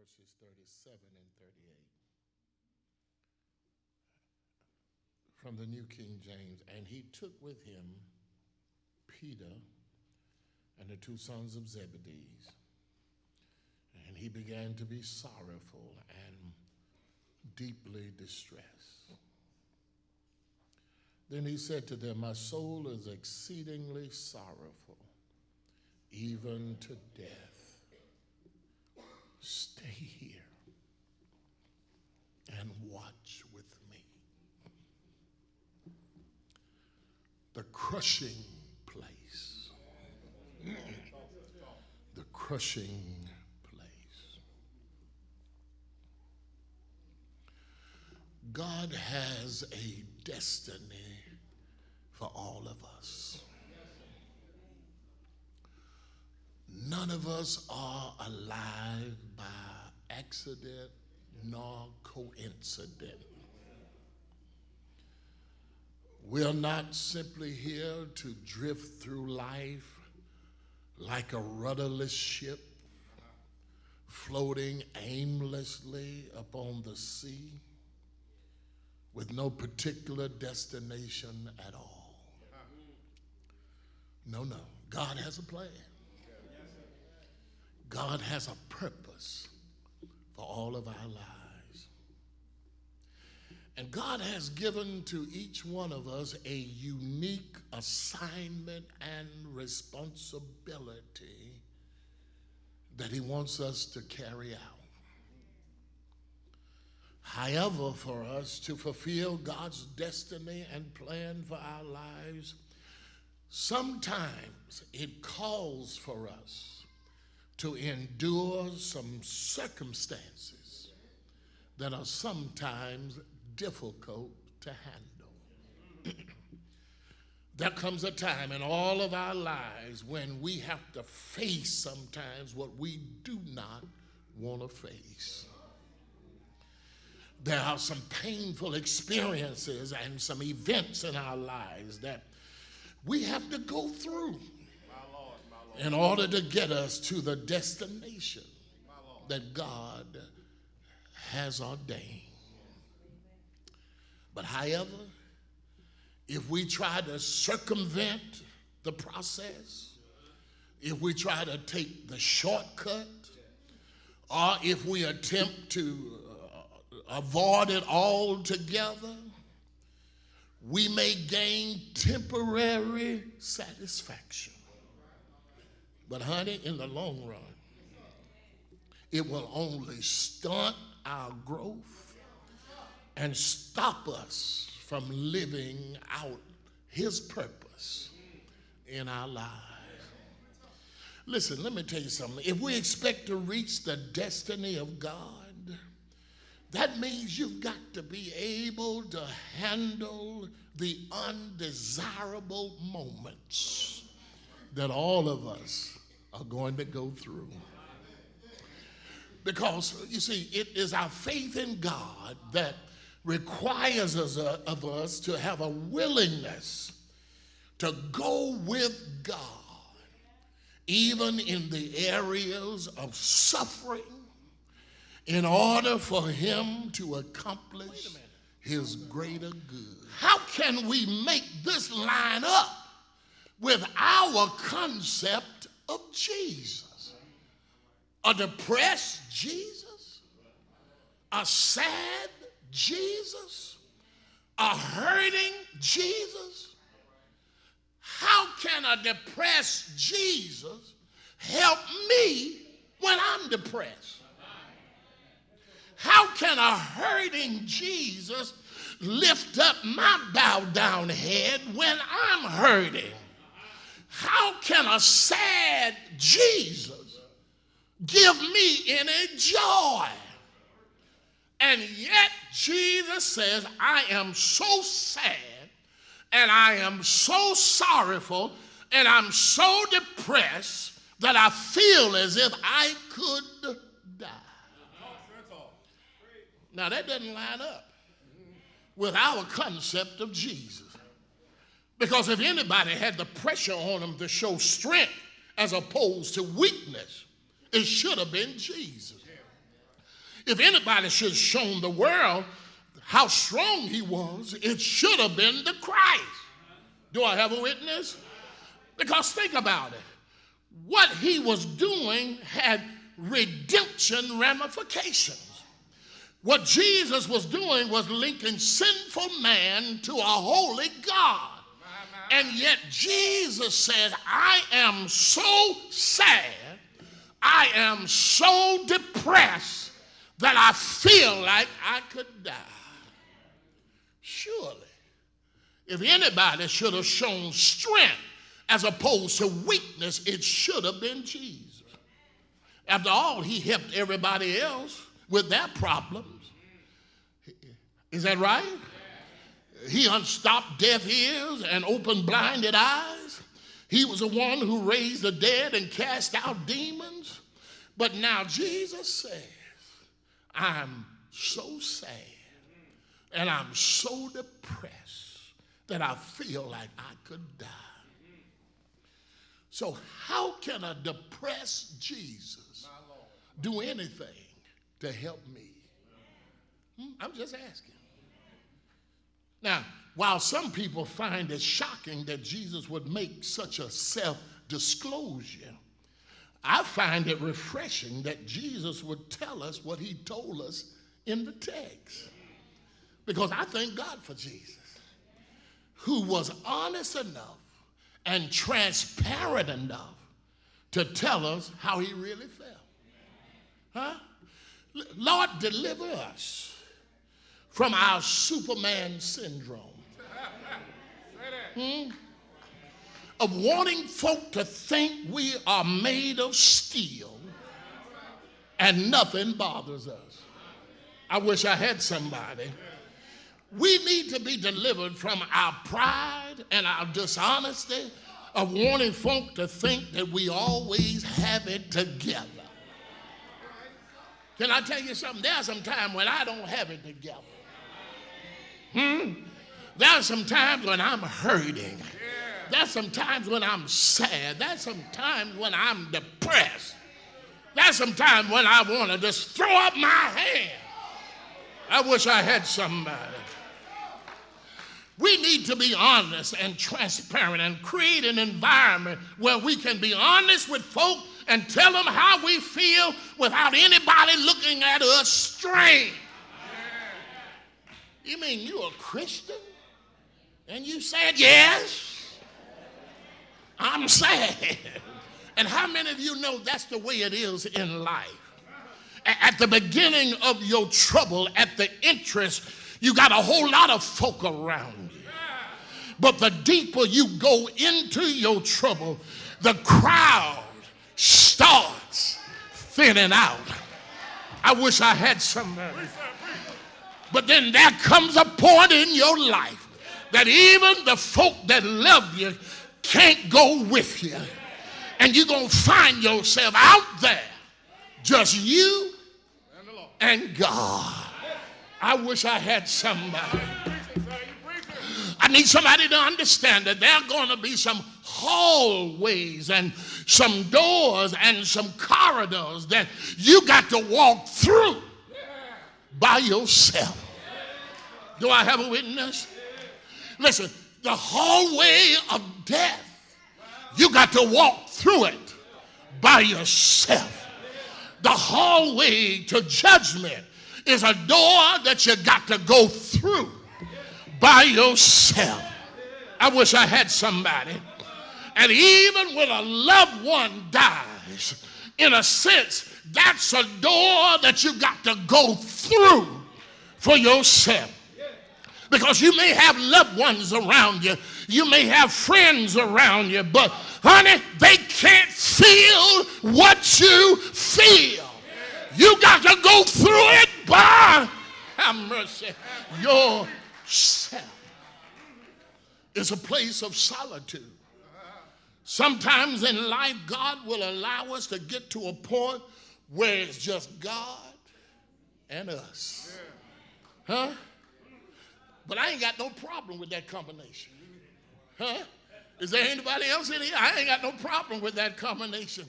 verses 37 and 38. From the New King James, and he took with him Peter and the two sons of Zebedee, and he began to be sorrowful and deeply distressed. Then he said to them, my soul is exceedingly sorrowful, even to death. Stay here and watch with me. The crushing place. The crushing place. God has a destiny for all of us. None of us are alive by accident nor coincidence. We're not simply here to drift through life like a rudderless ship floating aimlessly upon the sea with no particular destination at all. No. God has a plan. God has a purpose for all of our lives. And God has given to each one of us a unique assignment and responsibility that he wants us to carry out. However, for us to fulfill God's destiny and plan for our lives, sometimes it calls for us to endure some circumstances that are sometimes difficult to handle. There comes a time in all of our lives when we have to face sometimes what we do not want to face. There are some painful experiences and some events in our lives that we have to go through in order to get us to the destination that God has ordained. But however, if we try to circumvent the process, if we try to take the shortcut, or if we attempt to avoid it altogether, we may gain temporary satisfaction. But honey, in the long run, it will only stunt our growth and stop us from living out his purpose in our lives. Listen, let me tell you something. If we expect to reach the destiny of God, that means you've got to be able to handle the undesirable moments that all of us are going to go through. Because, you see, it is our faith in God that requires of us to have a willingness to go with God, even in the areas of suffering, in order for him to accomplish his greater good. How can we make this line up with our concept of Jesus? A depressed Jesus? A sad Jesus? A hurting Jesus? How can a depressed Jesus help me when I'm depressed? How can a hurting Jesus lift up my bowed down head when I'm hurting? How can a sad Jesus give me any joy? And yet Jesus says, I am so sad and I am so sorrowful and I'm so depressed that I feel as if I could die. Now that doesn't line up with our concept of Jesus. Because if anybody had the pressure on him to show strength as opposed to weakness, it should have been Jesus. If anybody should have shown the world how strong he was, it should have been the Christ. Do I have a witness? Because think about it. What he was doing had redemption ramifications. What Jesus was doing was linking sinful man to a holy God. And yet Jesus said, I am so sad, I am so depressed that I feel like I could die. Surely, if anybody should have shown strength as opposed to weakness, it should have been Jesus. After all, he helped everybody else with their problems. Is that right? He unstopped deaf ears and opened blinded eyes. He was the one who raised the dead and cast out demons. But now Jesus says, I'm so sad and I'm so depressed that I feel like I could die. So how can a depressed Jesus do anything to help me? I'm just asking. Now, while some people find it shocking that Jesus would make such a self-disclosure, I find it refreshing that Jesus would tell us what he told us in the text. Because I thank God for Jesus, who was honest enough and transparent enough to tell us how he really felt. Huh? Lord, deliver us from our Superman syndrome. Of wanting folk to think we are made of steel and nothing bothers us. I wish I had somebody. We need to be delivered from our pride and our dishonesty of wanting folk to think that we always have it together. Can I tell you something? There are some times when I don't have it together. There are some times when I'm hurting. There's some times when I'm sad. There's some times when I'm depressed. There's some times when I want to just throw up my hand. I wish I had somebody. We need to be honest and transparent and create an environment where we can be honest with folk and tell them how we feel without anybody looking at us strange. You mean you're a Christian? And you said, yes, I'm sad. And how many of you know that's the way it is in life? At the beginning of your trouble, at the entrance, you got a whole lot of folk around you. But the deeper you go into your trouble, the crowd starts thinning out. I wish I had somebody. But then there comes a point in your life that even the folk that love you can't go with you. And you're going to find yourself out there, just you and God. I wish I had somebody. I need somebody to understand that there are going to be some hallways and some doors and some corridors that you got to walk through by yourself. Do I have a witness? Listen, the hallway of death, you got to walk through it by yourself. The hallway to judgment is a door that you got to go through by yourself. I wish I had somebody. And even when a loved one dies, in a sense, that's a door that you got to go through for yourself. Because you may have loved ones around you, you may have friends around you, but honey, they can't feel what you feel. You got to go through it by, have mercy, yourself. It's a place of solitude. Sometimes in life, God will allow us to get to a point where it's just God and us. Huh? But I ain't got no problem with that combination. Huh? Is there anybody else in here? I ain't got no problem with that combination.